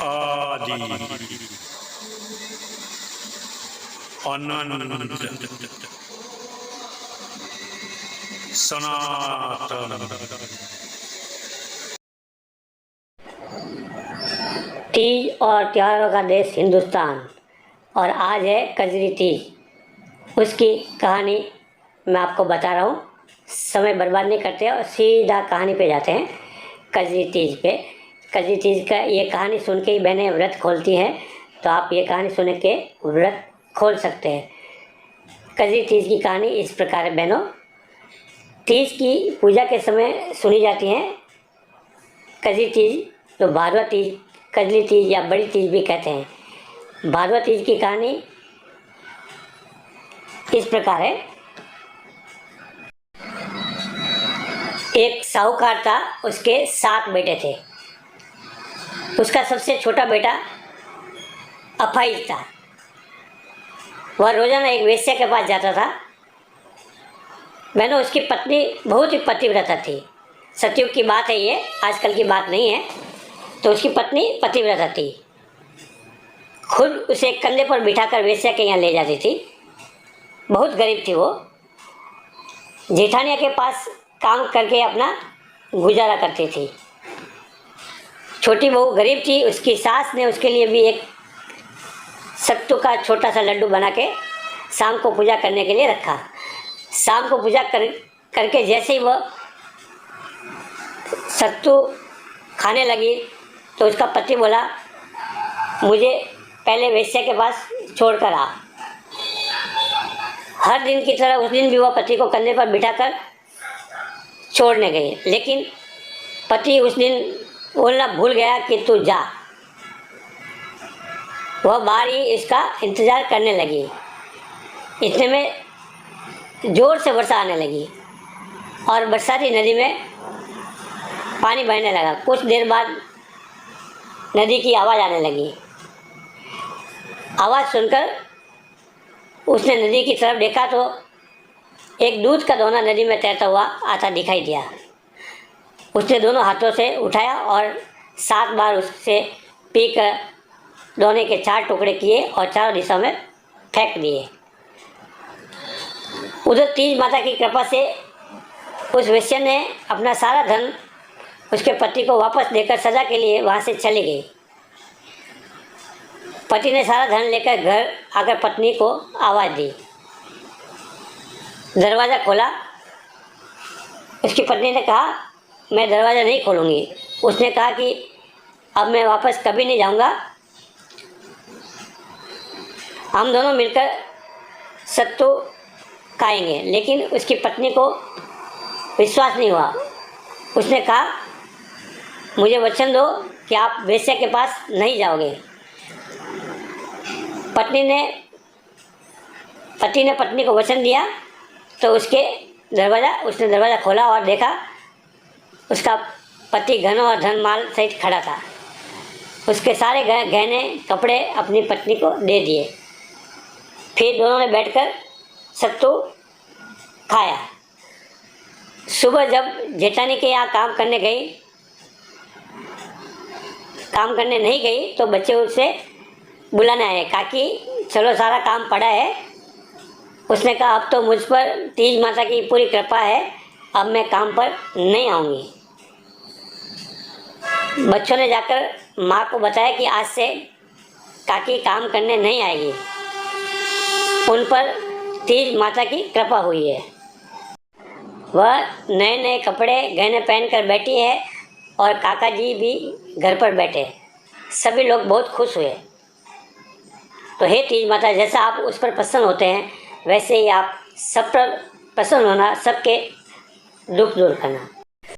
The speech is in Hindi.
आदि अनंत सनातन। तीज और त्योहारों का देश हिंदुस्तान, और आज है कजरी तीज। उसकी कहानी मैं आपको बता रहा हूँ। समय बर्बाद नहीं करते और सीधा कहानी पे जाते हैं, कजरी तीज पे। कजरी तीज का ये कहानी सुन के ही बहनें व्रत खोलती हैं, तो आप ये कहानी सुन के व्रत खोल सकते हैं। कजरी तीज की कहानी इस प्रकार है बहनों। तीज की पूजा के समय सुनी जाती हैं कजरी तीज, तो भादवा तीज, कजली तीज या बड़ी तीज भी कहते हैं। भादवा तीज की कहानी इस प्रकार है। एक साहूकार था, उसके 7 बेटे थे। उसका सबसे छोटा बेटा अफाइज था। वह रोजाना एक वेश्या के पास जाता था। मैंने उसकी पत्नी बहुत ही पतिव्रता थी। सतयुग की बात है ये, आजकल की बात नहीं है। तो उसकी पत्नी पतिव्रता थी, खुद उसे कंधे पर बिठाकर वेश्या के यहाँ ले जाती थी। बहुत गरीब थी वो। जेठानिया के पास काम करके अपना गुजारा करती थी। छोटी बहू गरीब थी, उसकी सास ने उसके लिए भी एक सत्तू का छोटा सा लड्डू बना के शाम को पूजा करने के लिए रखा। शाम को पूजा करके जैसे ही वह सत्तू खाने लगी तो उसका पति बोला, मुझे पहले वेश्या के पास छोड़ कर आ। हर दिन की तरह उस दिन भी वह पति को कंधे पर बिठाकर छोड़ने गई, लेकिन पति उस दिन बोलना भूल गया कि तू जा। वह बाहर ही इसका इंतज़ार करने लगी। इतने में ज़ोर से वर्षा आने लगी और बरसाती नदी में पानी बहने लगा। कुछ देर बाद नदी की आवाज़ आने लगी। आवाज़ सुनकर उसने नदी की तरफ देखा तो एक दूध का दोना नदी में तैरता हुआ आता दिखाई दिया। उसने दोनों हाथों से उठाया और 7 बार उससे पीकर दोने के 4 टुकड़े किए और चारों दिशा में फेंक दिए। उधर तीज माता की कृपा से उस वेश्या ने अपना सारा धन उसके पति को वापस देकर सजा के लिए वहाँ से चली गई। पति ने सारा धन लेकर घर आकर पत्नी को आवाज़ दी। दरवाज़ा खोला। उसकी पत्नी ने कहा, मैं दरवाज़ा नहीं खोलूँगी। उसने कहा कि अब मैं वापस कभी नहीं जाऊँगा, हम दोनों मिलकर सत्तू खाएंगे। लेकिन उसकी पत्नी को विश्वास नहीं हुआ। उसने कहा, मुझे वचन दो कि आप वेश्या के पास नहीं जाओगे। पति ने पत्नी को वचन दिया तो उसने दरवाज़ा खोला और देखा उसका पति घन और धन माल सहित खड़ा था। उसके सारे गहने कपड़े अपनी पत्नी को दे दिए। फिर दोनों ने बैठकर सत्तू खाया। सुबह जब जेठानी के यहाँ काम करने नहीं गई तो बच्चे उससे बुलाने आए। काकी चलो, सारा काम पड़ा है। उसने कहा, अब तो मुझ पर तीज माता की पूरी कृपा है, अब मैं काम पर नहीं आऊँगी। बच्चों ने जाकर माँ को बताया कि आज से काकी काम करने नहीं आएगी, उन पर तीज माता की कृपा हुई है। वह नए नए कपड़े गहने पहनकर बैठी है और काका जी भी घर पर बैठे। सभी लोग बहुत खुश हुए। तो हे तीज माता, जैसा आप उस पर प्रसन्न होते हैं वैसे ही आप सब पर प्रसन्न होना, सबके दुख दूर करना।